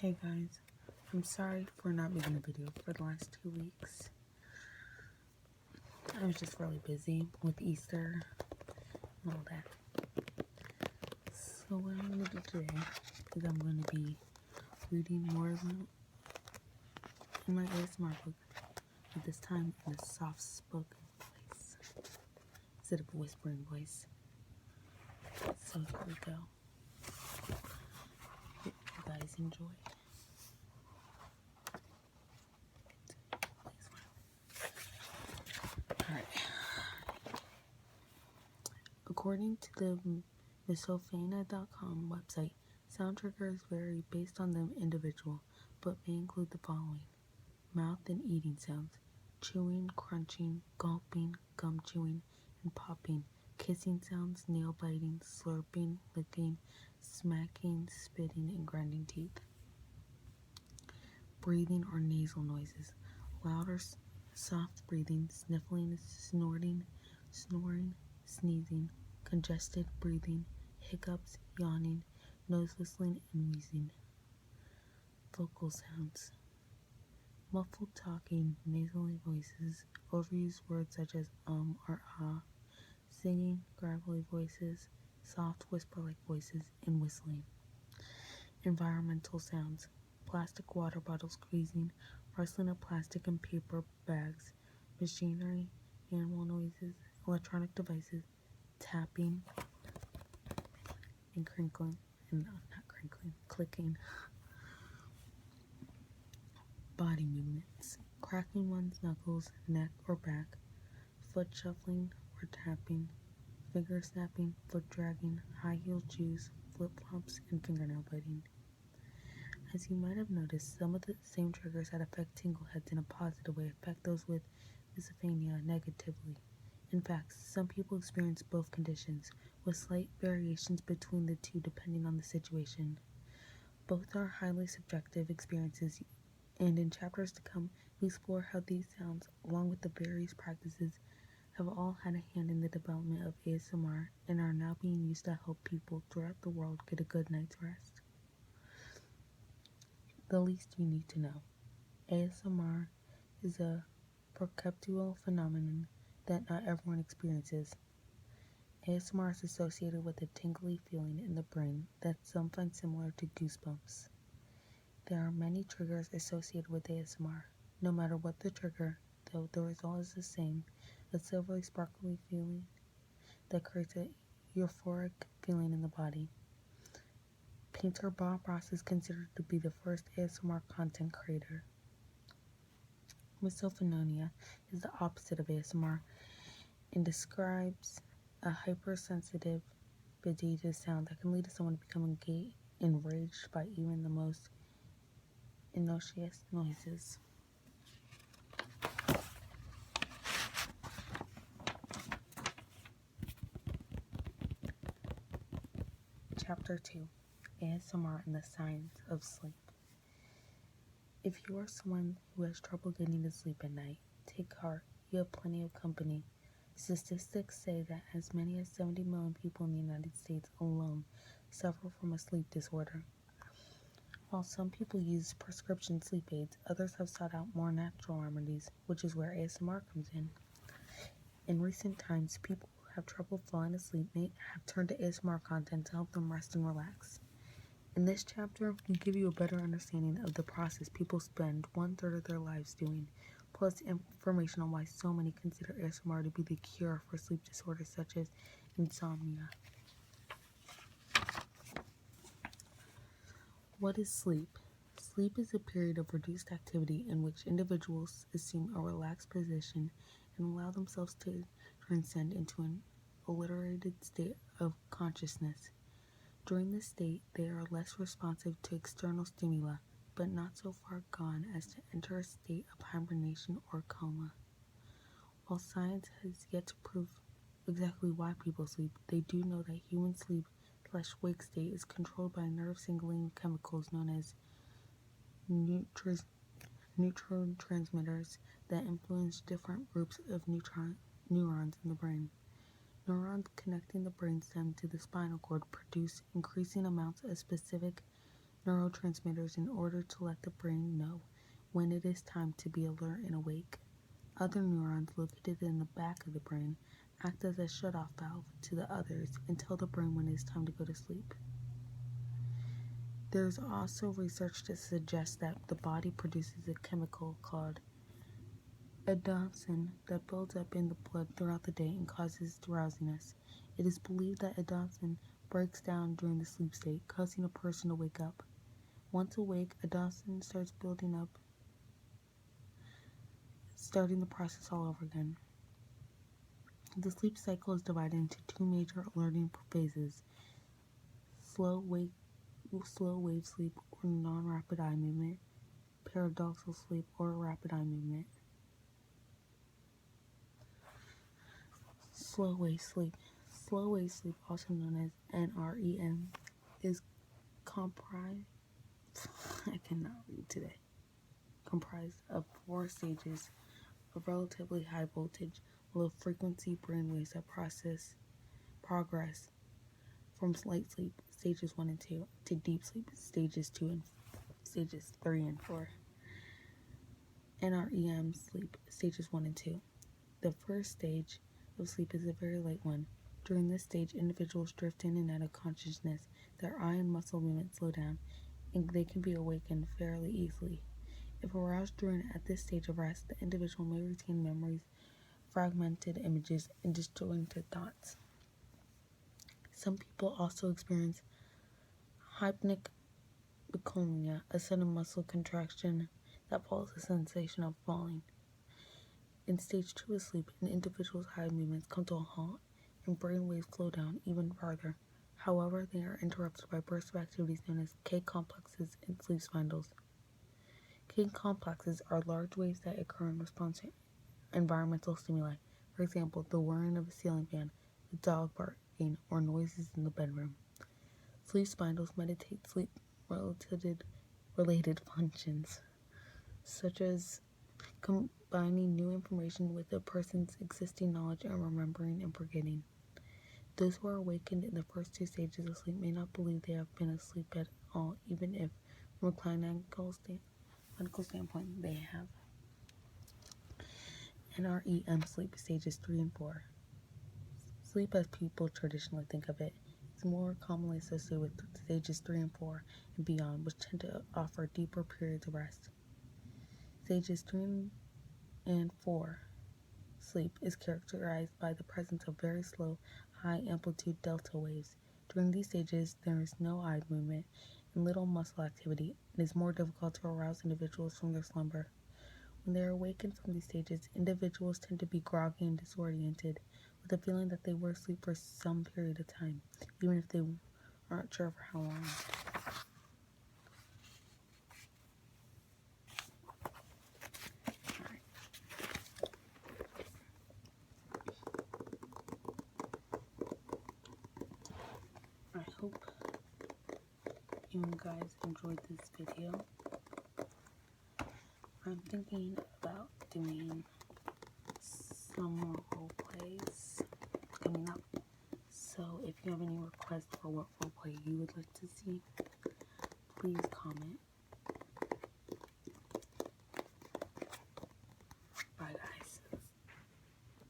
Hey guys, I'm sorry for not making a video for the last 2 weeks. I was just really busy with Easter and all that. So what I'm going to do today is I'm going to be reading more in my ASMR book, but this time in a soft-spoken voice instead of a whispering voice. So here we go. Hope you guys enjoy. Alright. According to the Misophonia.com website, sound triggers vary based on the individual, but may include the following: mouth and eating sounds, chewing, crunching, gulping, gum chewing, and popping, kissing sounds, nail biting, slurping, licking, smacking, spitting, and grinding teeth. Breathing or nasal noises, loud or soft breathing, sniffling, snorting, snoring, sneezing, congested breathing, hiccups, yawning, nose whistling, and wheezing. Vocal sounds, muffled talking, nasally voices, overused words such as or ah, singing, gravelly voices, soft whisper-like voices, and whistling. Environmental sounds, plastic water bottles squeezing, rustling of plastic and paper bags, machinery, animal noises, electronic devices, tapping, and crinkling, and not crinkling, clicking. Body movements, cracking one's knuckles, neck or back, foot shuffling or tapping, finger snapping, foot dragging, high-heeled shoes, flip-flops, and fingernail biting. As you might have noticed, some of the same triggers that affect tingle heads in a positive way affect those with misophonia negatively. In fact, some people experience both conditions, with slight variations between the two depending on the situation. Both are highly subjective experiences, and in chapters to come, we explore how these sounds, along with the various practices, have all had a hand in the development of ASMR and are now being used to help people throughout the world get a good night's rest. The least you need to know. ASMR is a perceptual phenomenon that not everyone experiences. ASMR is associated with a tingly feeling in the brain that some find similar to goosebumps. There are many triggers associated with ASMR. No matter what the trigger, though the result is the same, a silvery sparkly feeling that creates a euphoric feeling in the body. Painter Bob Ross is considered to be the first ASMR content creator. Misophonia is the opposite of ASMR and describes a hypersensitive, vegetative sound that can lead to someone becoming enraged by even the most innocuous noises. Chapter 2: ASMR and the Science of Sleep. If you are someone who has trouble getting to sleep at night, take heart, you have plenty of company. Statistics say that as many as 70 million people in the United States alone suffer from a sleep disorder. While some people use prescription sleep aids, others have sought out more natural remedies, which is where ASMR comes in. In recent times, people who have trouble falling asleep may have turned to ASMR content to help them rest and relax. In this chapter, we give you a better understanding of the process people spend 1/3 of their lives doing, plus information on why so many consider ASMR to be the cure for sleep disorders such as insomnia. What is sleep? Sleep is a period of reduced activity in which individuals assume a relaxed position and allow themselves to transcend into an obliterated state of consciousness. During this state, they are less responsive to external stimuli, but not so far gone as to enter a state of hibernation or coma. While science has yet to prove exactly why people sleep, they do know that human sleep/wake state is controlled by nerve-signaling chemicals known as neurotransmitters that influence different groups of neurons in the brain. Neurons connecting the brainstem to the spinal cord produce increasing amounts of specific neurotransmitters in order to let the brain know when it is time to be alert and awake. Other neurons located in the back of the brain act as a shut-off valve to the others and tell the brain when it is time to go to sleep. There is also research to suggest that the body produces a chemical called adenosine that builds up in the blood throughout the day and causes drowsiness. It is believed that adenosine breaks down during the sleep state, causing a person to wake up. Once awake, adenosine starts building up, starting the process all over again. The sleep cycle is divided into two major alerting phases: slow wave sleep or non-rapid eye movement, paradoxal sleep or rapid eye movement. Slow wave sleep, also known as NREM, is comprised of 4 stages of relatively high voltage, low frequency brainwaves that progress from light sleep, stages 1 and 2, to deep sleep, stages 3 and 4. NREM sleep, stages 1 and 2. The first stage of sleep is a very light one. During this stage, individuals drift in and out of consciousness. Their eye and muscle movements slow down, and they can be awakened fairly easily. If aroused at this stage of rest, the individual may retain memories, fragmented images, and disjointed thoughts. Some people also experience hypnagogia, a sudden muscle contraction that follows a sensation of falling. In stage 2 of sleep, an individual's eye movements come to a halt and brain waves slow down even farther. However, they are interrupted by bursts of activities known as K complexes and sleep spindles. K complexes are large waves that occur in response to environmental stimuli, for example, the whirring of a ceiling fan, a dog barking, or noises in the bedroom. Sleep spindles mediate sleep-related functions, such as combining new information with a person's existing knowledge and remembering and forgetting. Those who are awakened in the first 2 stages of sleep may not believe they have been asleep at all, even if, from a clinical standpoint, they have. NREM sleep, stages 3 and 4. Sleep, as people traditionally think of it, is more commonly associated with stages 3 and 4 and beyond, which tend to offer deeper periods of rest. Stages 3 and 4 sleep is characterized by the presence of very slow, high-amplitude delta waves. During these stages, there is no eye movement and little muscle activity, and it is more difficult to arouse individuals from their slumber. When they are awakened from these stages, individuals tend to be groggy and disoriented, with a feeling that they were asleep for some period of time, even if they aren't sure for how long. I hope you guys enjoyed this video. I'm thinking about doing some more role plays coming up. So if you have any requests for what role play you would like to see, please comment.